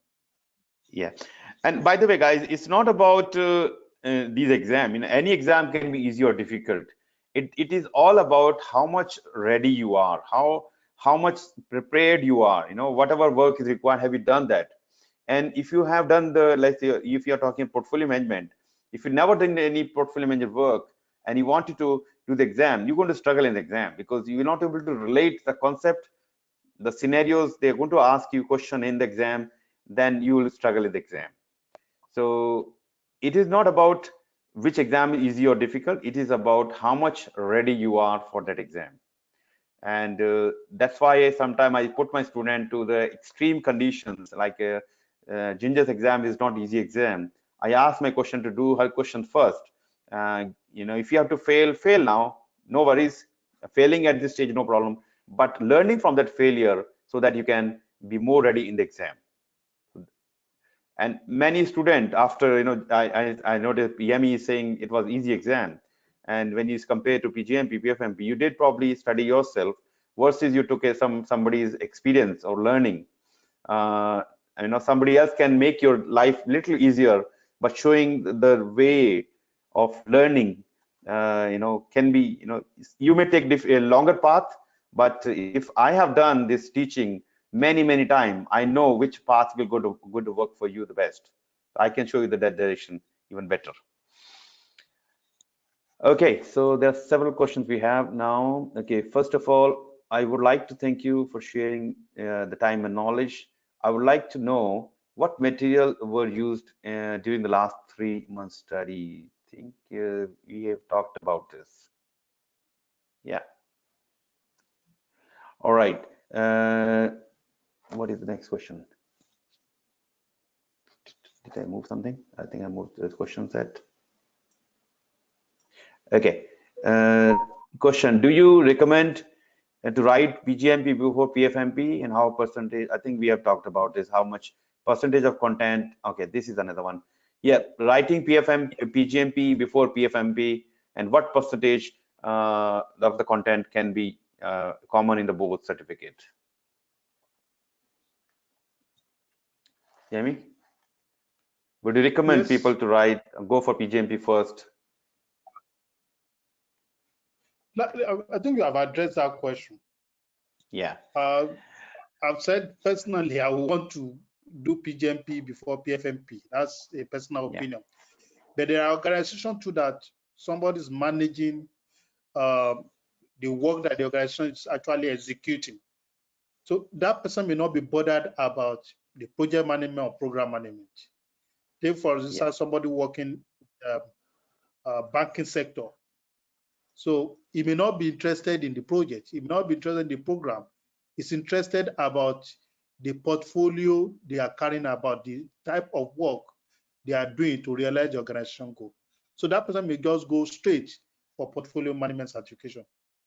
Yeah. And by the way, guys, it's not about these exams. Any exam can be easy or difficult. It is all about how much ready you are, how much prepared you are. Whatever work is required, have you done that? And if you have done let's say, if you're talking portfolio management, if you never done any portfolio management work and you wanted to do the exam, you're going to struggle in the exam because you're not able to relate the concept, the scenarios they're going to ask you question in the exam, then you will struggle in the exam. So it is not about which exam is easy or difficult. It is about how much ready you are for that exam. And that's why sometimes I put my student to the extreme conditions, like Ginger's exam is not easy exam. I ask my question to do her question first. If you have to fail now, no worries. Failing at this stage, no problem. But learning from that failure so that you can be more ready in the exam. And many students, after I noticed Yemi is saying it was easy exam, and when you compare to PgMP PfMP, you did probably study yourself versus you took somebody's experience or learning. uh, somebody else can make your life little easier, but showing the way of learning, can be, you may take a longer path, but if I have done this teaching many times, I know which path will go to work for you the best. I can show you that direction even better. Okay, so there are several questions we have now. Okay, first of all, I would like to thank you for sharing the time and knowledge. I would like to know what material were used during the last 3 months study. I think we have talked about this. Yeah. All right. What is the next question? Did I move something? I think I moved the question set. Okay. Question: do you recommend to write PgMP before PfMP, and how percentage? I think we have talked about this. How much percentage of content? Okay, this is another one. Yeah, writing PgMP before PfMP, and what percentage of the content can be common in the both certificate? Jamie, would you recommend people to go for PgMP first?
I think you have addressed that question.
Yeah.
I've said personally, I want to do PgMP before PfMP. That's a personal opinion. But there are organizations too that somebody is managing the work that the organization is actually executing. So that person may not be bothered about the project management or program management. Take, for instance, somebody working banking sector. So he may not be interested in the project. He may not be interested in the program. He's interested about the portfolio they are carrying, about the type of work they are doing to realize the organization goal. So that person may just go straight for portfolio management certification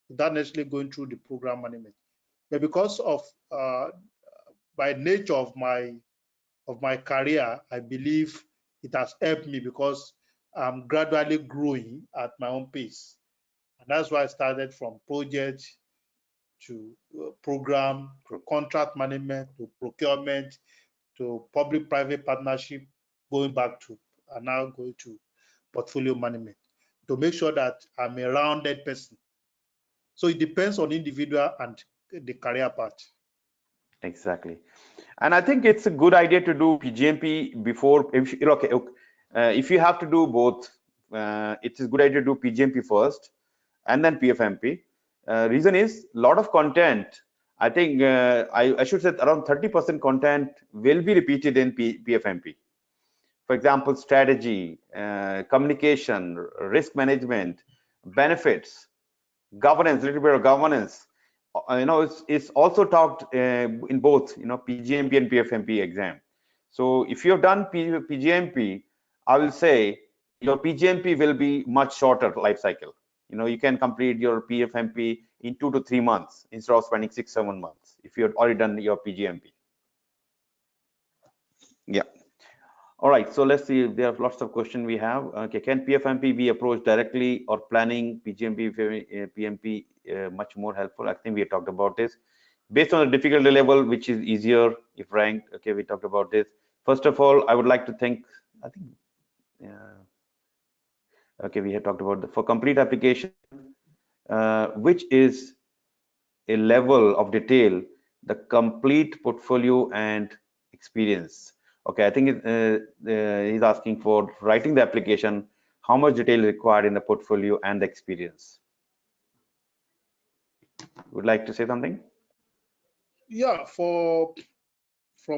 without necessarily going through the program management. But because of by nature of my career, I believe it has helped me because I'm gradually growing at my own pace. And that's why I started from project to program, to contract management, to procurement, to public-private partnership, going back to, and now going to portfolio management, to make sure that I'm a rounded person. So it depends on individual and the career path.
Exactly. And I think it's a good idea to do PgMP before. If you have to do both, it's a good idea to do PgMP first and then PfMP. Reason is a lot of content. I think I should say around 30% content will be repeated in PfMP. For example, strategy, communication, risk management, benefits, governance, a little bit of governance. It's also talked in both, PgMP and PfMP exam. So if you have done PgMP, I will say your PgMP will be much shorter life cycle. You can complete your PfMP in 2 to 3 months instead of spending 6-7 months if you have already done your PgMP. Yeah. All right, so let's see. There are lots of questions we have. Okay, can PfMP be approached directly, or planning PgMP, PMP much more helpful? I think we talked about this. Based on the difficulty level, which is easier if ranked. Okay, we talked about this. First of all, I would like to thank, I think, okay, we have talked about for complete application, which is a level of detail, the complete portfolio and experience. Okay, I think he's asking for writing the application, how much detail required in the portfolio and the experience. Would like to say something?
Yeah, from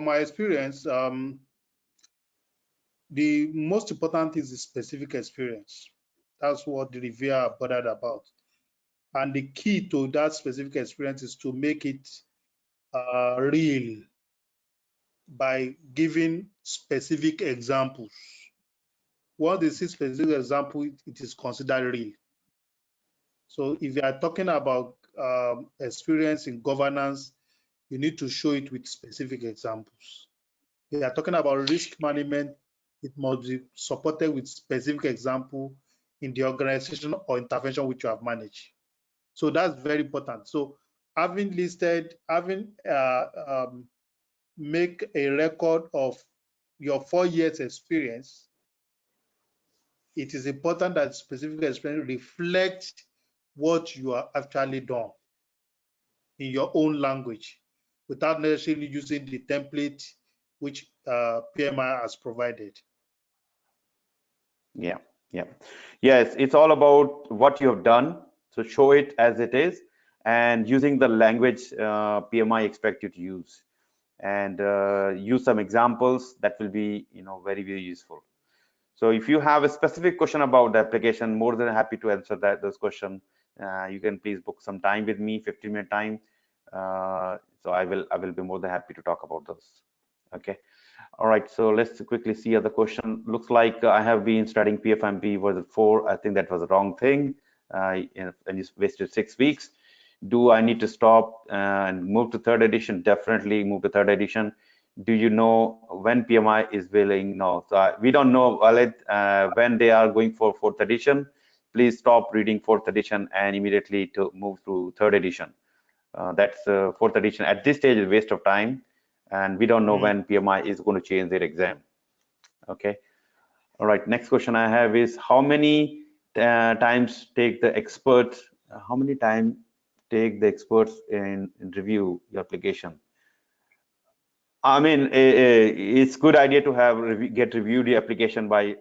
my experience, the most important is the specific experience. That's what the reviewer are bothered about. And the key to that specific experience is to make it real by giving specific examples. Once they see specific example, it is considered real. So if you are talking about experience in governance, you need to show it with specific examples. If you are talking about risk management, it must be supported with specific example in the organization or intervention which you have managed. So that's very important. So having make a record of your 4 years experience, it is important that specific experience reflects what you are actually done in your own language without necessarily using the template which PMI has provided.
Yeah, yeah. Yes, it's all about what you have done. So show it as it is and using the language PMI expect you to use, and use some examples that will be, very, very useful. So if you have a specific question about the application, more than happy to answer those questions. You can please book some time with me, 15-minute time. So I will be more than happy to talk about those. Okay. All right. So let's quickly see other question. Looks like I have been studying PfMP version 4. I think that was the wrong thing. And you wasted 6 weeks. Do I need to stop and move to 3rd edition? Definitely move to 3rd edition. Do you know when PMI is willing? No, so we don't know, Walid, when they are going for 4th edition. Please stop reading 4th edition and immediately to move to 3rd edition. That's 4th edition at this stage is a waste of time, and we don't know when PMI is going to change their exam. Okay. All right. Next question I have is how many times take the experts? How many time take the experts in review your application? I mean, it's good idea to have get reviewed the application by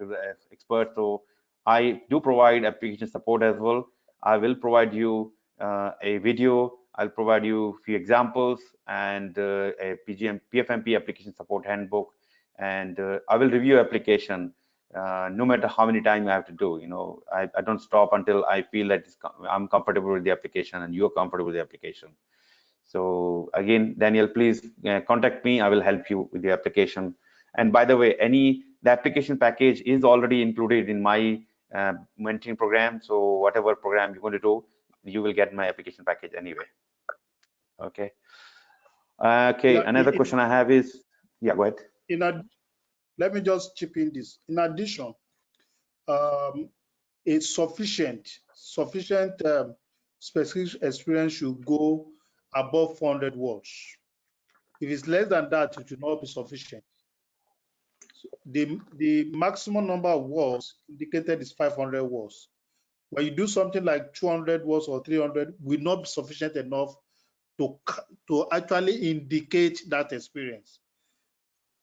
experts. So I do provide application support as well. I will provide you a video. I'll provide you a few examples and a PfMP application support handbook. And I will review application no matter how many times I have to do. I don't stop until I feel that I'm comfortable with the application and you're comfortable with the application. So again, Daniel, please contact me. I will help you with the application. And by the way, the application package is already included in my mentoring program. So whatever program you're going to do, you will get my application package anyway. Okay. Okay. Yeah, another question I have is, yeah, go ahead.
Let me just chip in this. In addition, a sufficient specific experience should go above 400 words. If it's less than that, it will not be sufficient. So the maximum number of words indicated is 500 words. When you do something like 200 words or 300, will not be sufficient enough to actually indicate that experience.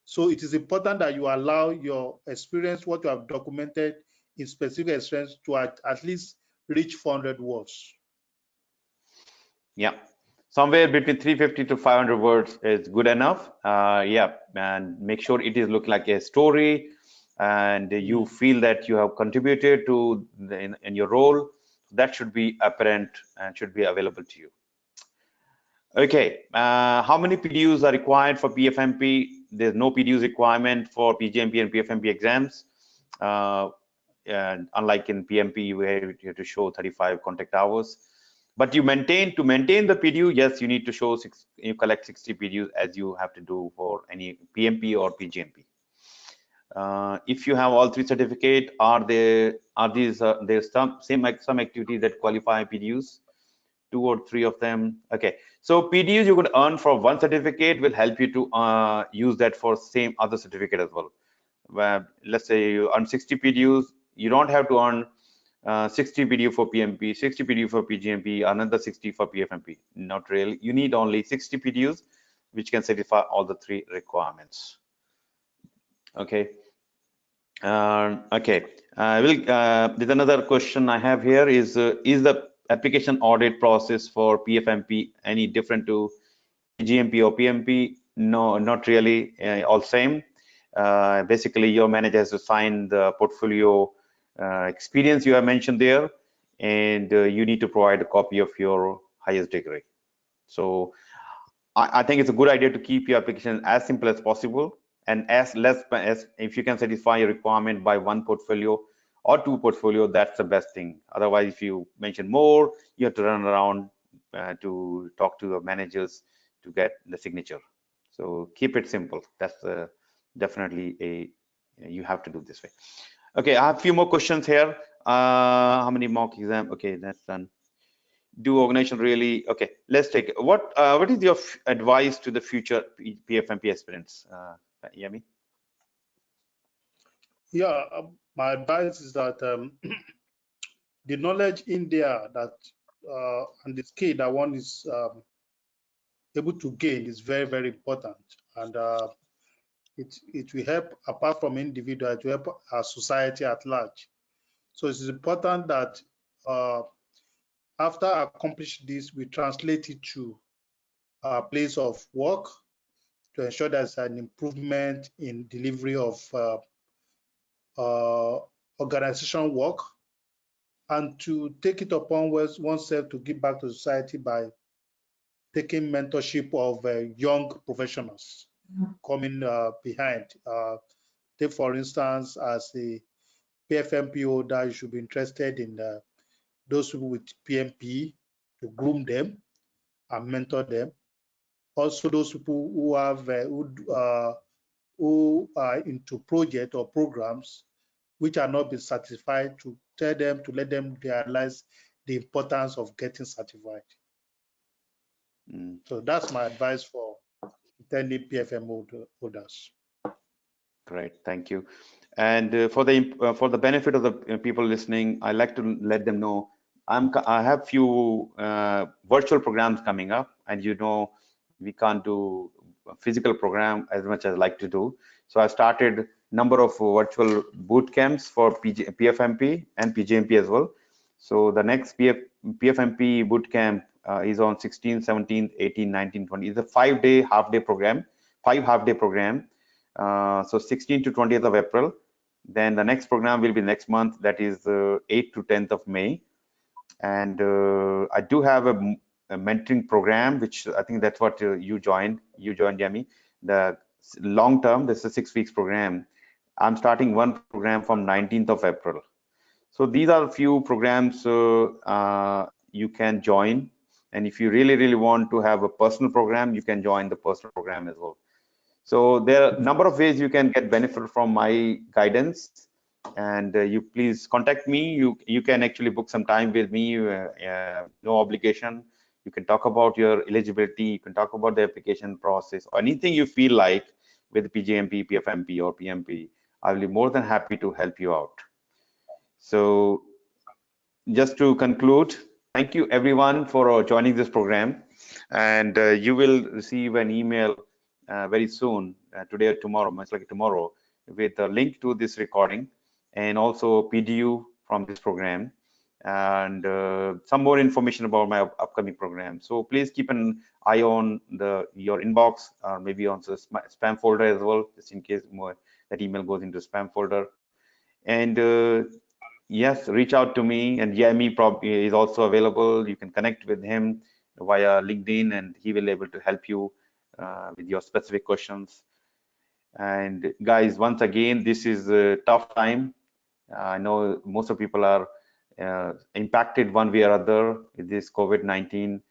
So it is important that you allow your experience, what you have documented in specific experience, to at least reach 400 words.
Yeah, somewhere between 350 to 500 words is good enough. Yeah, and make sure it is look like a story, and you feel that you have contributed to in your role. That should be apparent and should be available to you. Okay, how many PDUs are required for PfMP? There's no PDUs requirement for PgMP and PfMP exams. And unlike in PMP, where you have to show 35 contact hours. But to maintain the PDU, yes, you need to show you collect 60 PDUs as you have to do for any PMP or PgMP. If you have all 3 certificates, there's some activities that qualify PDUs? 2 or 3 of them. Okay, so PDUs you could earn for 1 certificate will help you to use that for same other certificate as well. Where let's say you earn 60 PDUs, you don't have to earn 60 PDU for PMP, 60 PDU for PgMP, another 60 for PfMP. Not really. You need only 60 PDUs, which can satisfy all the 3 requirements. Okay. Okay. There's another question I have here is the application audit process for PfMP any different to PgMP or PMP? No, not really. All same. Basically, your manager has to sign the portfolio experience you have mentioned there, and you need to provide a copy of your highest degree. So I think it's a good idea to keep your application as simple as possible and as less as if you can satisfy your requirement by one portfolio or two portfolio, that's the best thing. Otherwise, if you mention more, you have to run around to talk to the managers to get the signature. So keep it simple. That's definitely you have to do this way. Okay, I have a few more questions here. How many mock exam? Okay, that's done. Do organization really? Okay, let's take it. What is your advice to the future PfMP aspirants, Yemi?
Yeah, my advice is that the knowledge in there that and the skill that one is able to gain is very, very important, and it will help, apart from individual, it will help our society at large. So it's important that after accomplish this, we translate it to our place of work to ensure there's an improvement in delivery of organization work, and to take it upon oneself to give back to society by taking mentorship of young professionals coming behind. Take, for instance, as a PfMP holder, you should be interested in those people with PMP to groom them and mentor them. Also, those people who have who are into project or programs which are not been certified, to tell them, to let them realize the importance of getting certified. So that's my advice for intending PFM holders.
Great, thank you. And for the benefit of the people listening, I like to let them know I have few virtual programs coming up, and we can't do a physical program as much as I like to do. So I started number of virtual boot camps for PfMP and PgMP as well. So the next PfMP boot camp is on 16, 17, 18, 19, 20. It's a 5-day half-day program, 5 half-day program. So 16th to 20th of April. Then the next program will be next month, that is 8th to 10th of May. And I do have a mentoring program, which I think that's what you joined, Yemi. The long term, this is a 6 weeks program. I'm starting one program from 19th of April. So these are a few programs you can join. And if you really, really want to have a personal program, you can join the personal program as well. So there are a number of ways you can get benefit from my guidance, and you please contact me. You can actually book some time with me, no obligation. You can talk about your eligibility, you can talk about the application process, or anything you feel like with PgMP, PfMP, or PMP. I will be more than happy to help you out. So just to conclude, thank you everyone for joining this program, and you will receive an email very soon, today or tomorrow, much like tomorrow, with a link to this recording and also PDU from this program, and some more information about my upcoming program. So please keep an eye on your inbox, or maybe on the spam folder as well, just in case that email goes into spam folder. And yes, reach out to me, and Yemi probably is also available. You can connect with him via LinkedIn, and he will be able to help you with your specific questions. And guys, once again, this is a tough time. I know most of people are impacted one way or other with this COVID-19.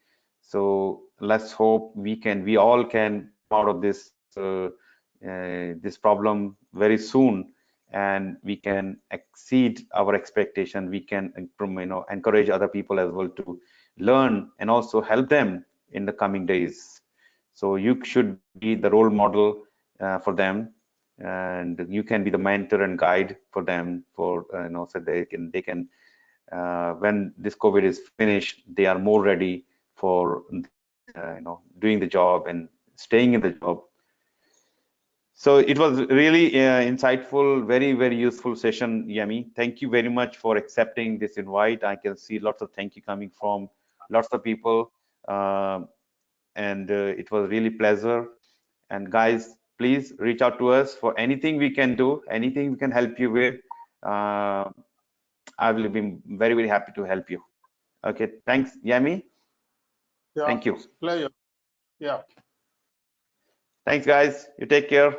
So let's hope we all can come out of this this problem very soon, and we can exceed our expectation. We can encourage other people as well to learn and also help them in the coming days. So you should be the role model for them, and you can be the mentor and guide for them, for so they can when this COVID is finished, they are more ready for doing the job and staying in the job. So it was really insightful, very, very useful session, Yemi. Thank you very much for accepting this invite. I can see lots of thank you coming from lots of people, and it was really pleasure. And guys, please reach out to us for anything we can do, anything we can help you with. I will be very, very happy to help you. Okay, thanks, Yemi.
Yeah,
Thank you.
it's a pleasure. Yeah.
Thanks, guys. You take care.